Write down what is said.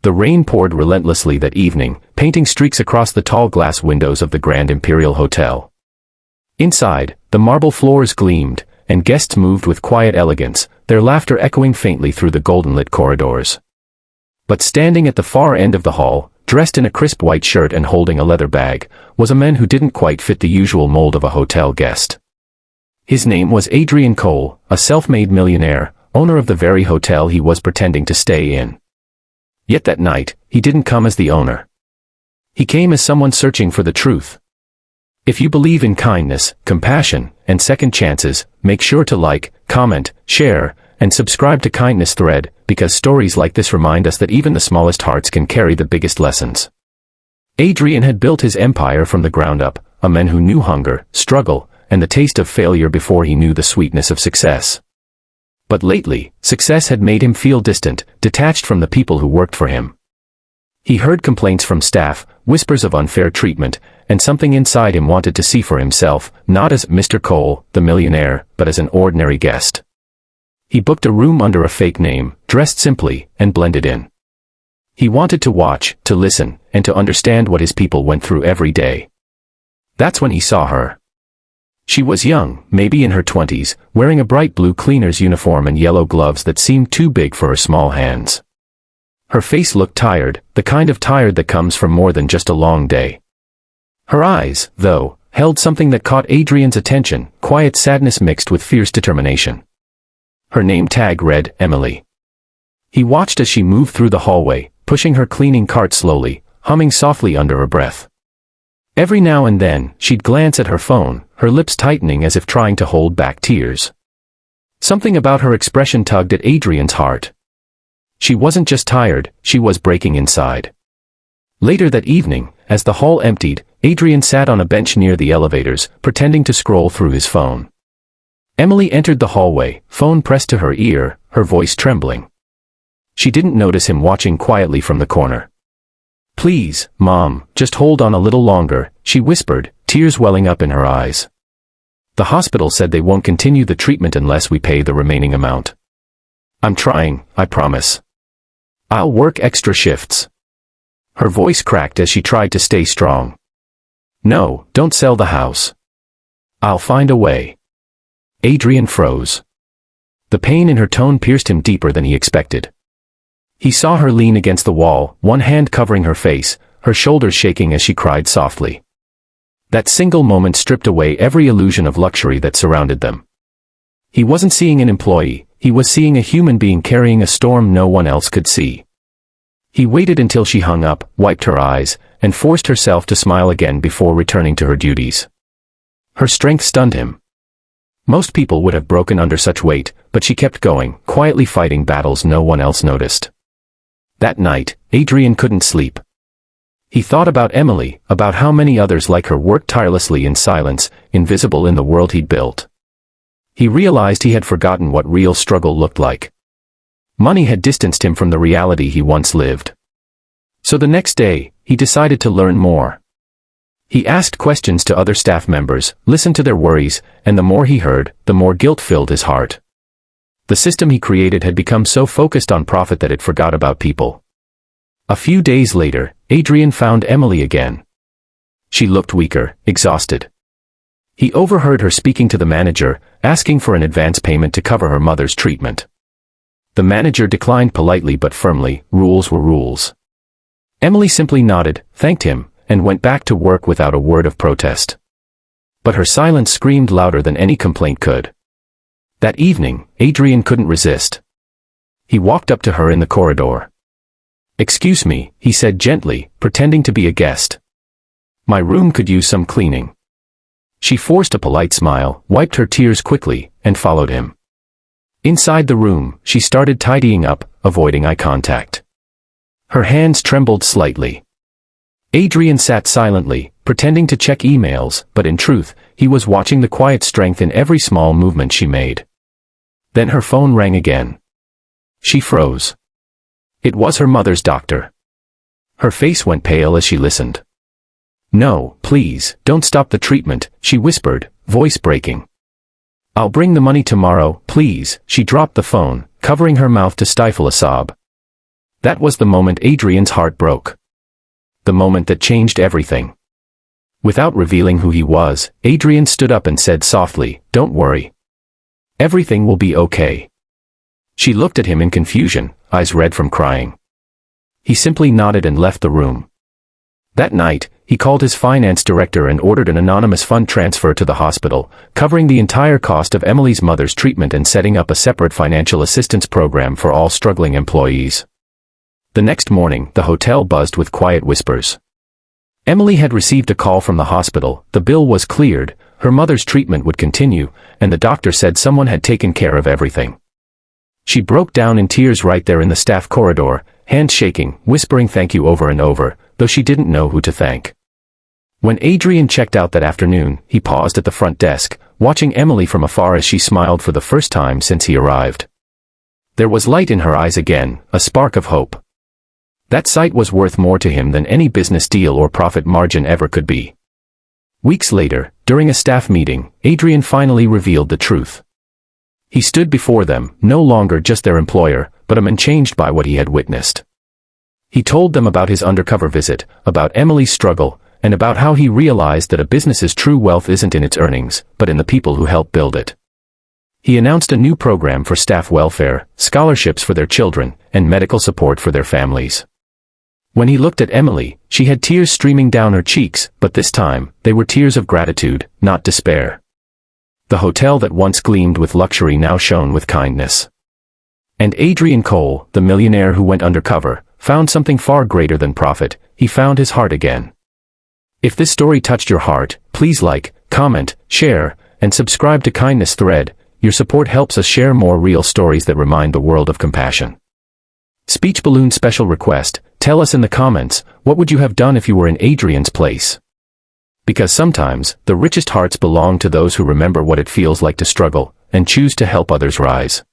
The rain poured relentlessly that evening, painting streaks across the tall glass windows of the Grand Imperial Hotel. Inside, the marble floors gleamed, and guests moved with quiet elegance, their laughter echoing faintly through the golden-lit corridors. But standing at the far end of the hall, dressed in a crisp white shirt and holding a leather bag, was a man who didn't quite fit the usual mold of a hotel guest. His name was Adrian Cole, a self-made millionaire, owner of the very hotel he was pretending to stay in. Yet that night, he didn't come as the owner. He came as someone searching for the truth. If you believe in kindness, compassion, and second chances, make sure to like, comment, share, and subscribe to Kindness Thread, because stories like this remind us that even the smallest hearts can carry the biggest lessons. Adrian had built his empire from the ground up, a man who knew hunger, struggle, and the taste of failure before he knew the sweetness of success. But lately, success had made him feel distant, detached from the people who worked for him. He heard complaints from staff, whispers of unfair treatment, and something inside him wanted to see for himself, not as Mr. Cole, the millionaire, but as an ordinary guest. He booked a room under a fake name, dressed simply, and blended in. He wanted to watch, to listen, and to understand what his people went through every day. That's when he saw her. She was young, maybe in her 20s, wearing a bright blue cleaner's uniform and yellow gloves that seemed too big for her small hands. Her face looked tired, the kind of tired that comes from more than just a long day. Her eyes, though, held something that caught Adrian's attention, quiet sadness mixed with fierce determination. Her name tag read, Emily. He watched as she moved through the hallway, pushing her cleaning cart slowly, humming softly under her breath. Every now and then, she'd glance at her phone, her lips tightening as if trying to hold back tears. Something about her expression tugged at Adrian's heart. She wasn't just tired, she was breaking inside. Later that evening, as the hall emptied, Adrian sat on a bench near the elevators, pretending to scroll through his phone. Emily entered the hallway, phone pressed to her ear, her voice trembling. She didn't notice him watching quietly from the corner. "Please, Mom, just hold on a little longer," she whispered, tears welling up in her eyes. "The hospital said they won't continue the treatment unless we pay the remaining amount. I'm trying, I promise. I'll work extra shifts." Her voice cracked as she tried to stay strong. "No, don't sell the house. I'll find a way." Adrian froze. The pain in her tone pierced him deeper than he expected. He saw her lean against the wall, one hand covering her face, her shoulders shaking as she cried softly. That single moment stripped away every illusion of luxury that surrounded them. He wasn't seeing an employee, he was seeing a human being carrying a storm no one else could see. He waited until she hung up, wiped her eyes, and forced herself to smile again before returning to her duties. Her strength stunned him. Most people would have broken under such weight, but she kept going, quietly fighting battles no one else noticed. That night, Adrian couldn't sleep. He thought about Emily, about how many others like her worked tirelessly in silence, invisible in the world he'd built. He realized he had forgotten what real struggle looked like. Money had distanced him from the reality he once lived. So the next day, he decided to learn more. He asked questions to other staff members, listened to their worries, and the more he heard, the more guilt filled his heart. The system he created had become so focused on profit that it forgot about people. A few days later, Adrian found Emily again. She looked weaker, exhausted. He overheard her speaking to the manager, asking for an advance payment to cover her mother's treatment. The manager declined politely but firmly, rules were rules. Emily simply nodded, thanked him, and went back to work without a word of protest. But her silence screamed louder than any complaint could. That evening, Adrian couldn't resist. He walked up to her in the corridor. "Excuse me," he said gently, pretending to be a guest. "My room could use some cleaning." She forced a polite smile, wiped her tears quickly, and followed him. Inside the room, she started tidying up, avoiding eye contact. Her hands trembled slightly. Adrian sat silently, pretending to check emails, but in truth, he was watching the quiet strength in every small movement she made. Then her phone rang again. She froze. It was her mother's doctor. Her face went pale as she listened. "No, please, don't stop the treatment," she whispered, voice breaking. "I'll bring the money tomorrow, please." She dropped the phone, covering her mouth to stifle a sob. That was the moment Adrian's heart broke. The moment that changed everything. Without revealing who he was, Adrian stood up and said softly, "Don't worry. Everything will be okay." She looked at him in confusion, eyes red from crying. He simply nodded and left the room. That night, he called his finance director and ordered an anonymous fund transfer to the hospital, covering the entire cost of Emily's mother's treatment and setting up a separate financial assistance program for all struggling employees. The next morning, the hotel buzzed with quiet whispers. Emily had received a call from the hospital, the bill was cleared, her mother's treatment would continue, and the doctor said someone had taken care of everything. She broke down in tears right there in the staff corridor, hands shaking, whispering thank you over and over, though she didn't know who to thank. When Adrian checked out that afternoon, he paused at the front desk, watching Emily from afar as she smiled for the first time since he arrived. There was light in her eyes again, a spark of hope. That sight was worth more to him than any business deal or profit margin ever could be. Weeks later, during a staff meeting, Adrian finally revealed the truth. He stood before them, no longer just their employer, but a man changed by what he had witnessed. He told them about his undercover visit, about Emily's struggle, and about how he realized that a business's true wealth isn't in its earnings, but in the people who help build it. He announced a new program for staff welfare, scholarships for their children, and medical support for their families. When he looked at Emily, she had tears streaming down her cheeks, but this time, they were tears of gratitude, not despair. The hotel that once gleamed with luxury now shone with kindness. And Adrian Cole, the millionaire who went undercover, found something far greater than profit. He found his heart again. If this story touched your heart, please like, comment, share, and subscribe to Kindness Thread. Your support helps us share more real stories that remind the world of compassion. Speech balloon special request, tell us in the comments, what would you have done if you were in Adrian's place? Because sometimes, the richest hearts belong to those who remember what it feels like to struggle, and choose to help others rise.